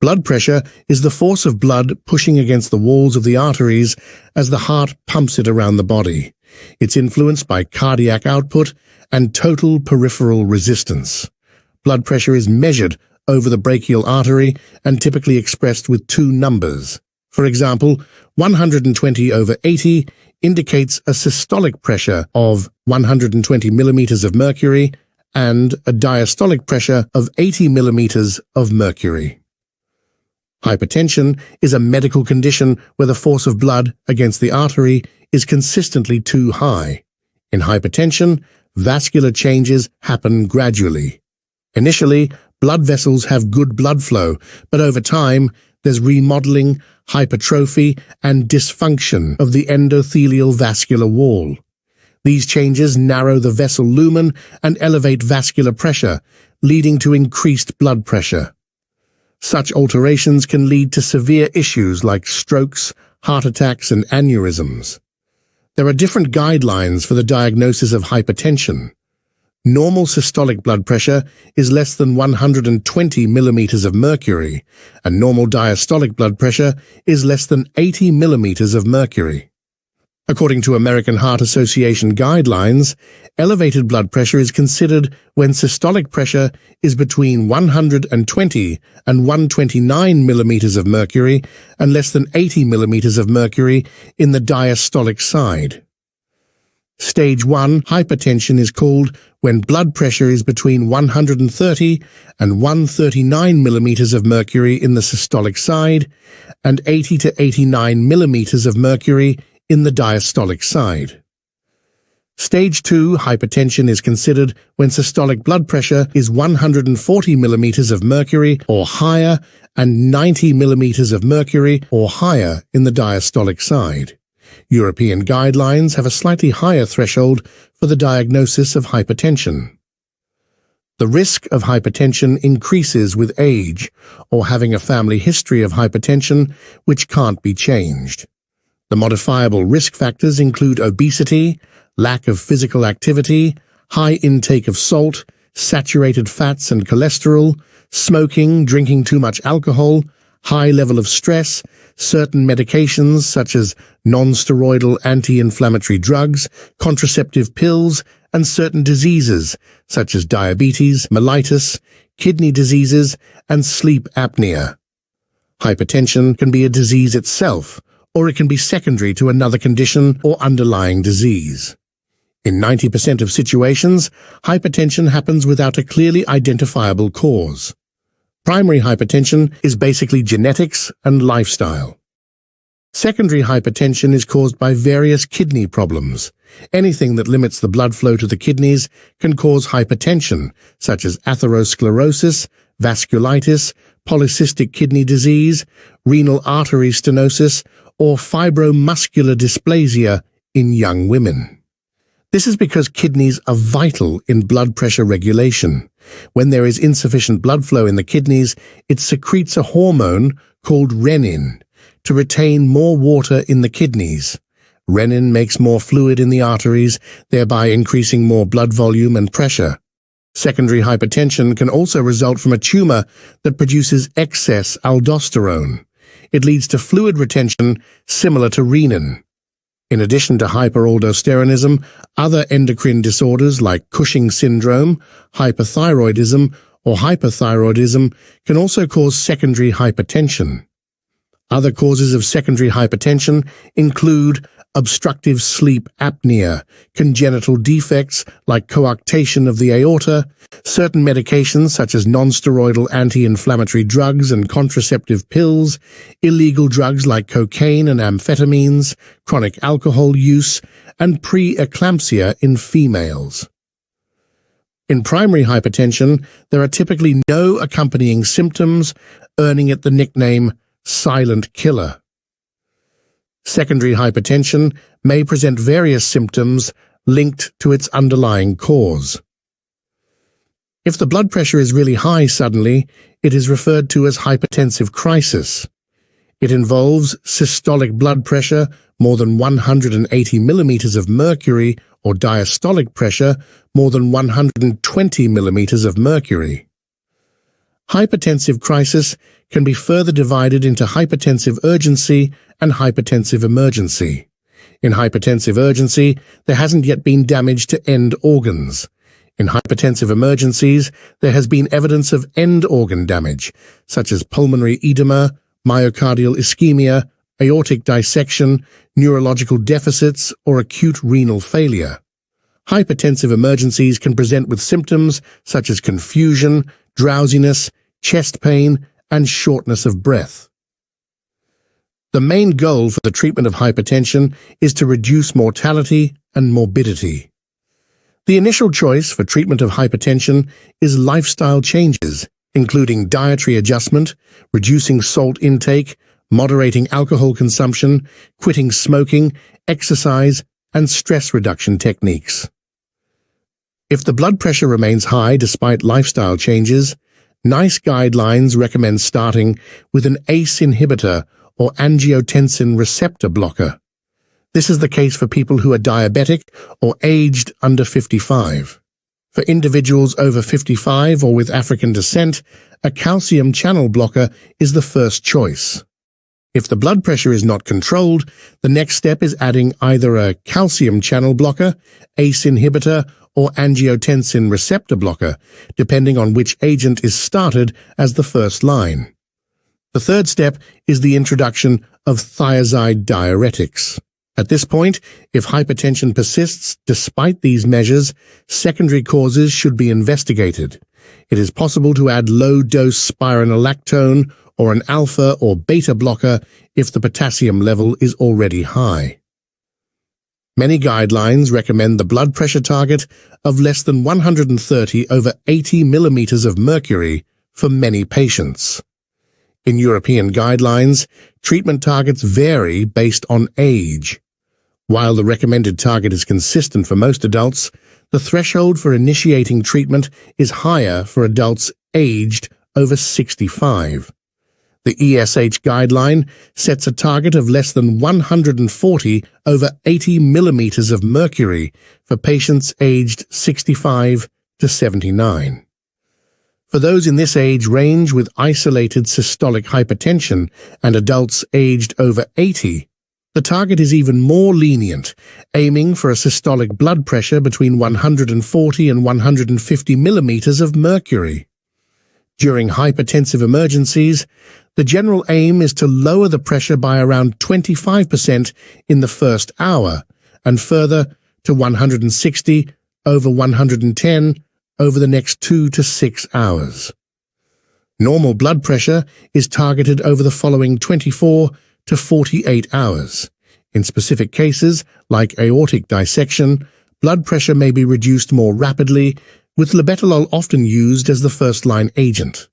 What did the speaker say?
Blood pressure is the force of blood pushing against the walls of the arteries as the heart pumps it around the body. It's influenced by cardiac output and total peripheral resistance. Blood pressure is measured over the brachial artery and typically expressed with two numbers. For example, 120/80 indicates a systolic pressure of 120 millimeters of mercury and a diastolic pressure of 80 millimeters of mercury. Hypertension is a medical condition where the force of blood against the artery is consistently too high. In hypertension, vascular changes happen gradually. Initially, blood vessels have good blood flow, but over time, there's remodeling, hypertrophy, and dysfunction of the endothelial vascular wall. These changes narrow the vessel lumen and elevate vascular pressure, leading to increased blood pressure. Such alterations can lead to severe issues like strokes, heart attacks, and aneurysms. There are different guidelines for the diagnosis of hypertension. Normal systolic blood pressure is less than 120 millimeters of mercury, and normal diastolic blood pressure is less than 80 millimeters of mercury. According to American Heart Association guidelines, elevated blood pressure is considered when systolic pressure is between 120 and 129 millimeters of mercury and less than 80 millimeters of mercury in the diastolic side. Stage 1 hypertension is called when blood pressure is between 130 and 139 millimeters of mercury in the systolic side and 80 to 89 millimeters of mercury in the diastolic side. Stage 2 hypertension is considered when systolic blood pressure is 140 millimeters of mercury or higher and 90 millimeters of mercury or higher in the diastolic side. European guidelines have a slightly higher threshold for the diagnosis of hypertension. The risk of hypertension increases with age or having a family history of hypertension which can't be changed. The modifiable risk factors include obesity, lack of physical activity, high intake of salt, saturated fats and cholesterol, smoking, drinking too much alcohol, high level of stress, certain medications such as non-steroidal anti-inflammatory drugs, contraceptive pills, and certain diseases such as diabetes, mellitus, kidney diseases, and sleep apnea. Hypertension can be a disease itself, or it can be secondary to another condition or underlying disease. In 90% of situations, hypertension happens without a clearly identifiable cause. Primary hypertension is basically genetics and lifestyle. Secondary hypertension is caused by various kidney problems. Anything that limits the blood flow to the kidneys can cause hypertension, such as atherosclerosis, vasculitis, polycystic kidney disease, renal artery stenosis, or fibromuscular dysplasia in young women. This is because kidneys are vital in blood pressure regulation. When there is insufficient blood flow in the kidneys, it secretes a hormone called renin to retain more water in the kidneys. Renin makes more fluid in the arteries, thereby increasing more blood volume and pressure. Secondary hypertension can also result from a tumor that produces excess aldosterone. It leads to fluid retention similar to renin. In addition to hyperaldosteronism, other endocrine disorders like Cushing syndrome, hyperthyroidism, or hyperthyroidism can also cause secondary hypertension. Other causes of secondary hypertension include obstructive sleep apnea, congenital defects like coarctation of the aorta, certain medications such as non-steroidal anti-inflammatory drugs and contraceptive pills, illegal drugs like cocaine and amphetamines, chronic alcohol use, and preeclampsia in females. In primary hypertension, there are typically no accompanying symptoms, earning it the nickname silent killer. Secondary hypertension may present various symptoms linked to its underlying cause. If the blood pressure is really high suddenly, it is referred to as hypertensive crisis. It involves systolic blood pressure more than 180 millimeters of mercury or diastolic pressure more than 120 millimeters of mercury. Hypertensive crisis can be further divided into hypertensive urgency and hypertensive emergency. In hypertensive urgency, there hasn't yet been damage to end organs. In hypertensive emergencies, there has been evidence of end organ damage, such as pulmonary edema, myocardial ischemia, aortic dissection, neurological deficits, or acute renal failure. Hypertensive emergencies can present with symptoms such as confusion, drowsiness, chest pain, and shortness of breath. The main goal for the treatment of hypertension is to reduce mortality and morbidity. The initial choice for treatment of hypertension is lifestyle changes, including dietary adjustment, reducing salt intake, moderating alcohol consumption, quitting smoking, exercise, and stress reduction techniques. If the blood pressure remains high despite lifestyle changes, NICE guidelines recommend starting with an ACE inhibitor or angiotensin receptor blocker. This is the case for people who are diabetic or aged under 55. For individuals over 55 or with African descent, a calcium channel blocker is the first choice. If the blood pressure is not controlled, the next step is adding either a calcium channel blocker, ACE inhibitor, or angiotensin receptor blocker, depending on which agent is started as the first line. The third step is the introduction of thiazide diuretics. At this point, if hypertension persists despite these measures, secondary causes should be investigated. It is possible to add low-dose spironolactone or an alpha or beta blocker if the potassium level is already high. Many guidelines recommend the blood pressure target of less than 130 over 80 millimeters of mercury for many patients. In European guidelines, treatment targets vary based on age. While the recommended target is consistent for most adults, the threshold for initiating treatment is higher for adults aged over 65. The ESH guideline sets a target of less than 140 over 80 millimeters of mercury for patients aged 65 to 79. For those in this age range with isolated systolic hypertension and adults aged over 80, the target is even more lenient, aiming for a systolic blood pressure between 140 and 150 millimeters of mercury. During hypertensive emergencies, the general aim is to lower the pressure by around 25% in the first hour, and further to 160 over 110 over the next 2 to 6 hours. Normal blood pressure is targeted over the following 24 to 48 hours. In specific cases, like aortic dissection, blood pressure may be reduced more rapidly, with labetalol often used as the first-line agent.